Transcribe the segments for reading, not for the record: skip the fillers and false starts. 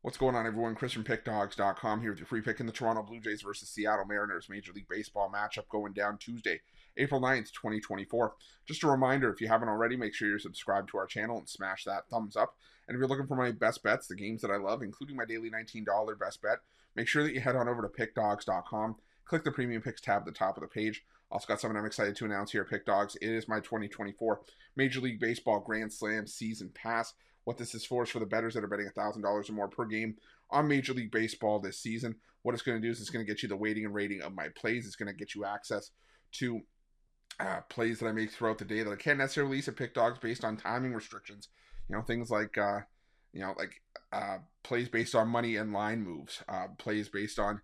What's going on, everyone? Chris from Pickdawgz.com here with your free pick in the Toronto Blue Jays versus Seattle Mariners Major League Baseball matchup going down Tuesday, April 9th, 2024. Just a reminder, if you haven't already, make sure you're subscribed to our channel and smash that thumbs up. And if you're looking for my best bets, the games that I love, including my daily $19 best bet, make sure that you head on over to Pickdawgz.com. Click the Premium Picks tab at the top of the page. Also got something I'm excited to announce here at Pick Dawgz. It is my 2024 Major League Baseball Grand Slam Season Pass. What this is for the bettors that are betting $1,000 or more per game on Major League Baseball this season. What it's going to do is it's going to get you the weighting and rating of my plays. It's going to get you access to plays that I make throughout the day that I can't necessarily release at Pick Dawgz based on timing restrictions. You know, things like plays based on money and line moves, plays based on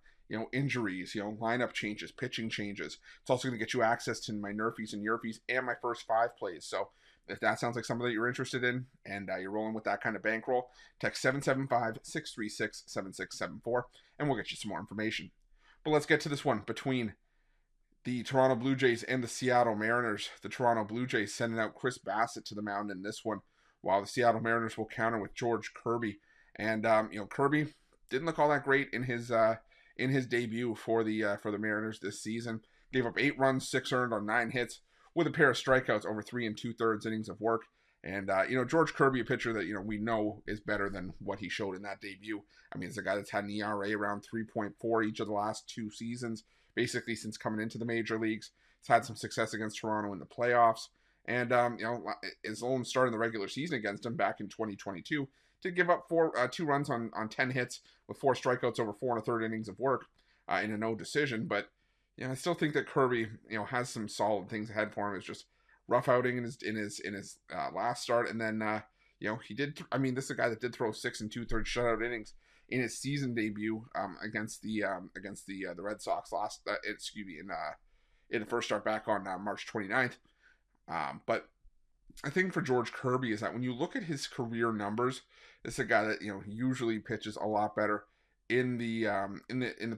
injuries, lineup changes, pitching changes. It's also going to get you access to my Nerfies and Yerfies and my first 5 plays. So if that sounds like something that you're interested in and you're rolling with that kind of bankroll, text 775-636-7674 and we'll get you some more information. But let's get to this one between the Toronto Blue Jays and the Seattle Mariners. The Toronto Blue Jays sending out Chris Bassitt to the mound in this one, while the Seattle Mariners will counter with George Kirby. And Kirby didn't look all that great in his debut for the Mariners this season. Gave up 8 runs, 6 earned on 9 hits, with a pair of strikeouts over 3 2/3 innings of work. And George Kirby, a pitcher that we know is better than what he showed in that debut. I mean, it's a guy that's had an ERA around 3.4 each of the last 2 seasons, basically since coming into the major leagues. He's had some success against Toronto in the playoffs, and his own start in the regular season against him back in 2022 to give up 2 runs on 10 hits with 4 strikeouts over 4 1/3 innings of work in a no decision. But I still think that Kirby has some solid things ahead for him. It's just rough outing in his last start, and then he did. I mean, this is a guy that did throw 6 2/3 shutout innings in his season debut against the Red Sox in the first start back on March 29th. But I think for George Kirby is that when you look at his career numbers, this is a guy that usually pitches a lot better in the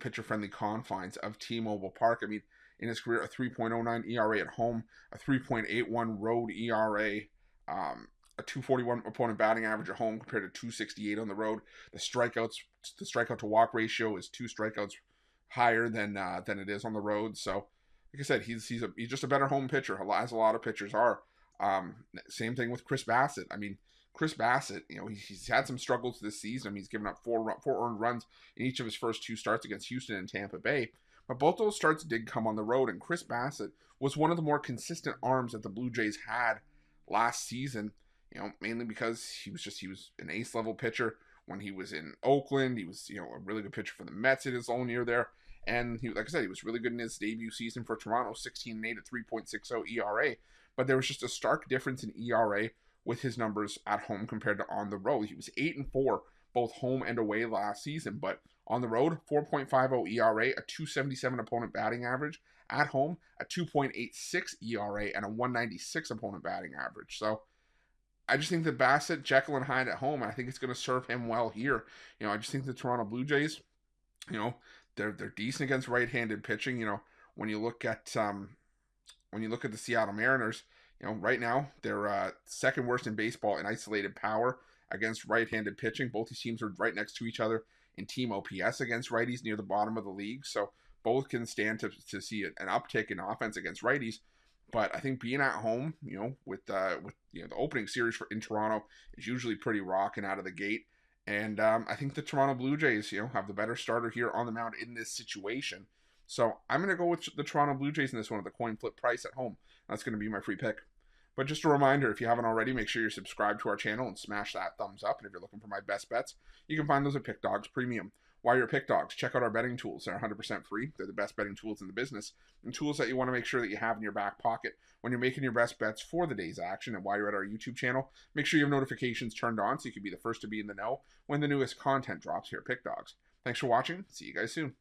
pitcher friendly confines of T-Mobile Park. I mean, in his career, a 3.09 ERA at home, a 3.81 road ERA, a 241 opponent batting average at home compared to 268 on the road. The strikeout to walk ratio is 2 strikeouts higher than it is on the road. So, like I said, he's just a better home pitcher, as a lot of pitchers are. Same thing with Chris Bassitt. I mean, Chris Bassitt, he's had some struggles this season. I mean, he's given up 4 earned runs in each of his first 2 starts against Houston and Tampa Bay. But both those starts did come on the road, and Chris Bassitt was one of the more consistent arms that the Blue Jays had last season. Mainly because he was an ace level pitcher when he was in Oakland. He was a really good pitcher for the Mets in his own year there. And like I said, he was really good in his debut season for Toronto, 16-8 at 3.60 ERA. But there was just a stark difference in ERA with his numbers at home compared to on the road. He was 8-4 both home and away last season, but on the road, 4.50 ERA, a 277 opponent batting average. At home, a 2.86 ERA and a 196 opponent batting average. So I just think that Bassitt, Jekyll and Hyde at home, I think it's going to serve him well here. I just think the Toronto Blue Jays, they're decent against right-handed pitching. When you look at the Seattle Mariners, right now they're second worst in baseball in isolated power against right-handed pitching. Both these teams are right next to each other in team OPS against righties, near the bottom of the league. So both can stand to see an uptick in offense against righties. But I think being at home, with the opening series in Toronto is usually pretty rocking out of the gate. And I think the Toronto Blue Jays, have the better starter here on the mound in this situation. So I'm going to go with the Toronto Blue Jays in this one at the coin flip price at home. That's going to be my free pick. But just a reminder, if you haven't already, make sure you're subscribed to our channel and smash that thumbs up. And if you're looking for my best bets, you can find those at Pick Dawgz Premium. While you're at Pick Dawgz, check out our betting tools. They're 100% free. They're the best betting tools in the business, and tools that you want to make sure that you have in your back pocket when you're making your best bets for the day's action. And while you're at our YouTube channel, make sure you have notifications turned on so you can be the first to be in the know when the newest content drops here at Pick Dawgz. Thanks for watching. See you guys soon.